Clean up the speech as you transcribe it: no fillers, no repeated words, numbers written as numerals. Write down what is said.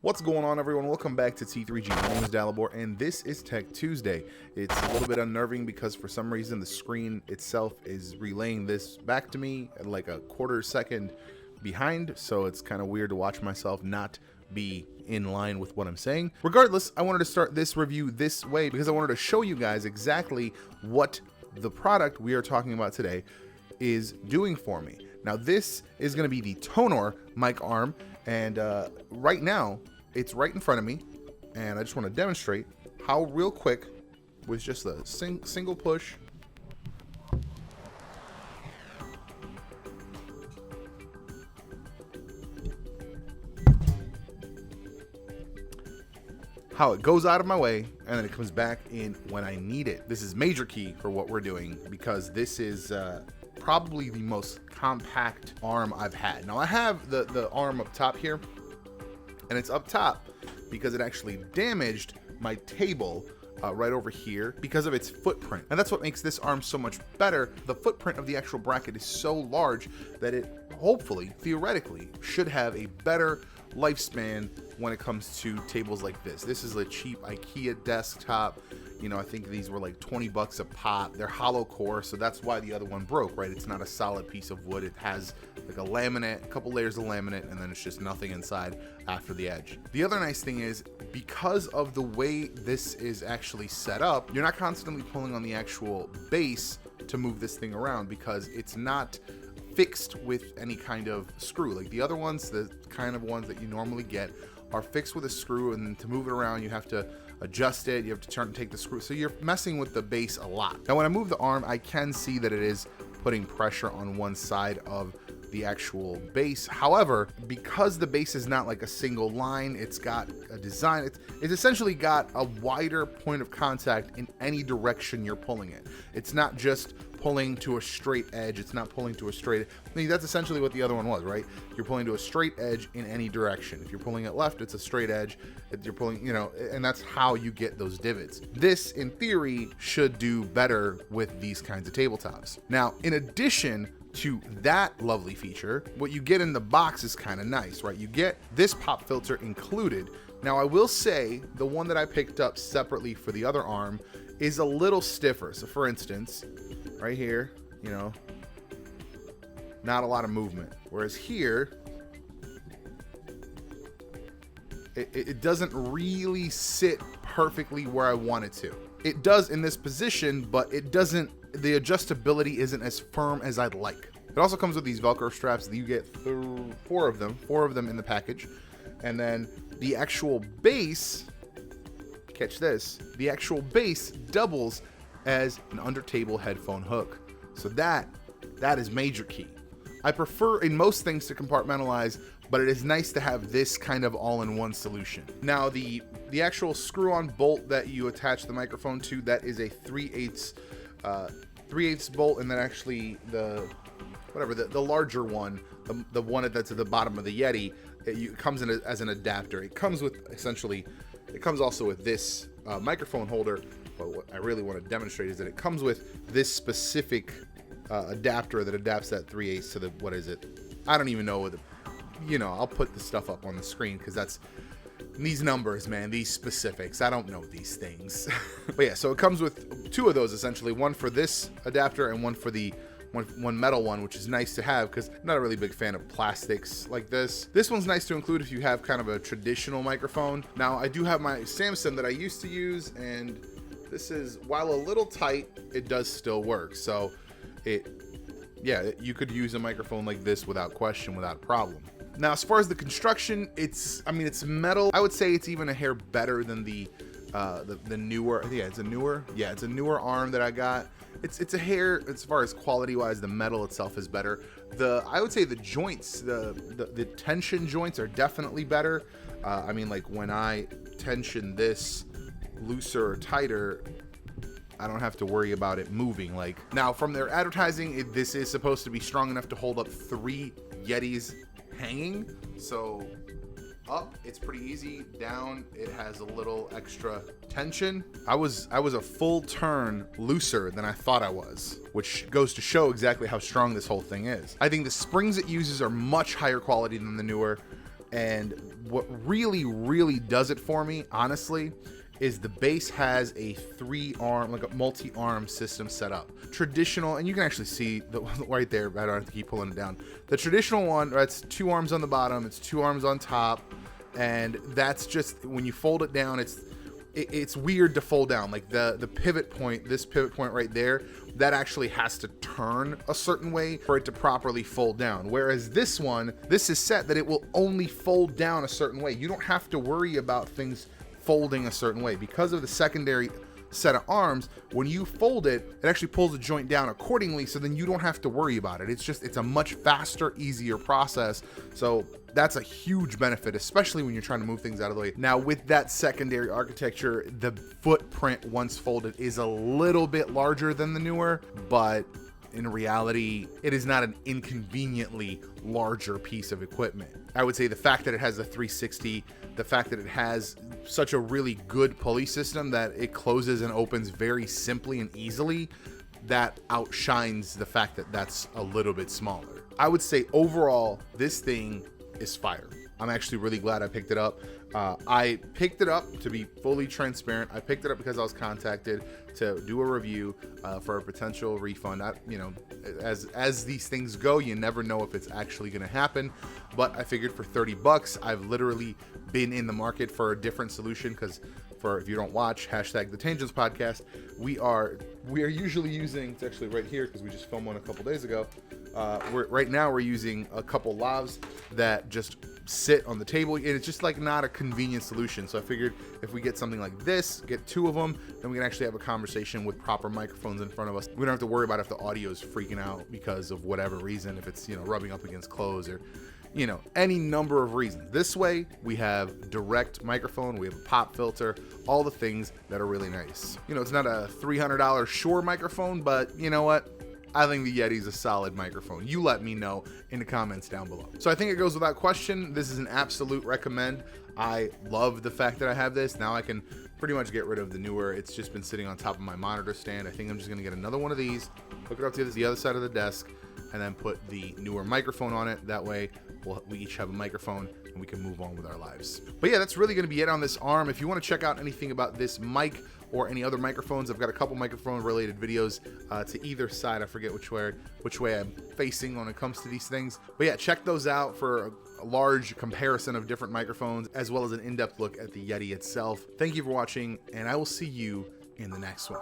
What's going on, everyone? Welcome back to T3G. My name is Dalibor, and this is Tech Tuesday. It's a little bit unnerving because for some reason the screen itself is relaying this back to me at like a quarter second behind, so it's kind of weird to watch myself not be in line with what I'm saying. Regardless, I wanted to start this review this way because I wanted to show you guys exactly what the product we are talking about today is doing for me. Now, this is going to be the Tonor mic arm, and right now it's right in front of me, and I just want to demonstrate how real quick, with just a single push, how it goes out of my way and then it comes back in when I need it. This is major key for what we're doing because this is probably the most compact arm I've had. Now I have the arm up top here, and it's up top because it actually damaged my table right over here because of its footprint. And that's what makes this arm so much better. The footprint of the actual bracket is so large that it hopefully, theoretically, should have a better lifespan when it comes to tables like this. This is a cheap IKEA desktop. You know, I think these were like 20 bucks a pop. They're hollow core, so that's why the other one broke, right? It's not a solid piece of wood. It has like a laminate, a couple layers of laminate, and then it's just nothing inside after the edge. The other nice thing is, because of the way this is actually set up, you're not constantly pulling on the actual base to move this thing around because it's not fixed with any kind of screw. Like the other ones, the kind of ones that you normally get, are fixed with a screw, and to move it around you have to adjust it, you have to turn and take the screw, so you're messing with the base a lot. Now when I move the arm, I can see that it is putting pressure on one side of the actual base. However, because the base is not like a single line, it's got a design, it's essentially got a wider point of contact in any direction you're pulling it. It's not just pulling to a straight edge, it's not pulling to a straight, I mean, that's essentially what the other one was, right? You're pulling to a straight edge in any direction. If you're pulling it left, it's a straight edge. If you're pulling, you know, and that's how you get those divots. This, in theory, should do better with these kinds of tabletops. Now, in addition to that lovely feature, what you get in the box is kind of nice, right? You get this pop filter included. Now, I will say the one that I picked up separately for the other arm is a little stiffer. So for instance, right here, you know, not a lot of movement. Whereas here, it doesn't really sit perfectly where I want it to. It does in this position, but it doesn't, the adjustability isn't as firm as I'd like. It also comes with these Velcro straps that you get four of them in the package. And then the actual base, catch this, the actual base doubles as an under table headphone hook. So that is major key. I prefer in most things to compartmentalize, but it is nice to have this kind of all-in-one solution. Now the actual screw-on bolt that you attach the microphone to, that is a 3/8 bolt, and then actually the larger one, the one that's at the bottom of the Yeti, it comes in as an adapter. It comes with essentially, it comes also with this microphone holder. But what I really want to demonstrate is that it comes with this specific adapter that adapts that 3/8 to the, what is it? I don't even know what the, you know, I'll put the stuff up on the screen because that's these numbers, man, these specifics. I don't know these things. But yeah, so it comes with two of those essentially, one for this adapter and one for the one metal one, which is nice to have because I'm not a really big fan of plastics like this. This one's nice to include if you have kind of a traditional microphone. Now, I do have my Samsung that I used to use, and this is, while a little tight, it does still work. So yeah, you could use a microphone like this without question, without problem. Now, as far as the construction, it's metal. I would say it's even a hair better than the newer, yeah, it's a newer arm that I got. It's a hair, as far as quality wise, the metal itself is better. I would say the joints, the tension joints are definitely better. I mean, like when I tension this looser or tighter, I don't have to worry about it moving. Like now, from their advertising, this is supposed to be strong enough to hold up 3 Yetis hanging. So up, it's pretty easy. Down, it has a little extra tension. I was a full turn looser than I thought I was, which goes to show exactly how strong this whole thing is. I think the springs it uses are much higher quality than the newer. And what really does it for me, honestly, is the base has a 3-arm, like a multi-arm system set up. Traditional, and you can actually see the right there, I don't have to keep pulling it down. The traditional one, that's 2 arms on the bottom, it's 2 arms on top, and that's just, when you fold it down, it's weird to fold down. Like the pivot point, this pivot point right there, that actually has to turn a certain way for it to properly fold down. Whereas this one, this is set that it will only fold down a certain way. You don't have to worry about things folding a certain way because of the secondary set of arms. When you fold it, it actually pulls the joint down accordingly, so then you don't have to worry about it. It's a much faster, easier process. So that's a huge benefit, especially when you're trying to move things out of the way. Now, with that secondary architecture, the footprint once folded is a little bit larger than the newer, but in reality, it is not an inconveniently larger piece of equipment. I would say the fact that it has a 360, the fact that it has such a really good pulley system that it closes and opens very simply and easily, that outshines the fact that that's a little bit smaller. I would say overall, this thing is fire. I'm actually really glad I picked it up. I picked it up, to be fully transparent, I picked it up because I was contacted to do a review for a potential refund. As these things go, you never know if it's actually going to happen, but I figured for 30 bucks, I've literally been in the market for a different solution, because if you don't watch hashtag the Tangents podcast, we are usually using, it's actually right here because we just filmed one a couple days ago. Right now we're using a couple lavs that just sit on the table, and it's just like not a convenient solution. So I figured if we get something like this, get 2 of them, then we can actually have a conversation with proper microphones in front of us. We don't have to worry about if the audio is freaking out because of whatever reason, if it's, rubbing up against clothes or any number of reasons. This way we have direct microphone, we have a pop filter, all the things that are really nice. It's not a $300 Shure microphone, but you know what? I think the Yeti's a solid microphone. You let me know in the comments down below. So I think it goes without question, this is an absolute recommend. I love the fact that I have this. Now I can pretty much get rid of the newer. It's just been sitting on top of my monitor stand. I think I'm just gonna get another one of these, hook it up to the other side of the desk, and then put the newer microphone on it. That way we each have a microphone and we can move on with our lives. But yeah, that's really going to be it on this arm. If you want to check out anything about this mic or any other microphones, I've got a couple microphone related videos to either side. I forget which way I'm facing when it comes to these things. But yeah, check those out for a large comparison of different microphones, as well as an in-depth look at the Yeti itself. Thank you for watching, and I will see you in the next one.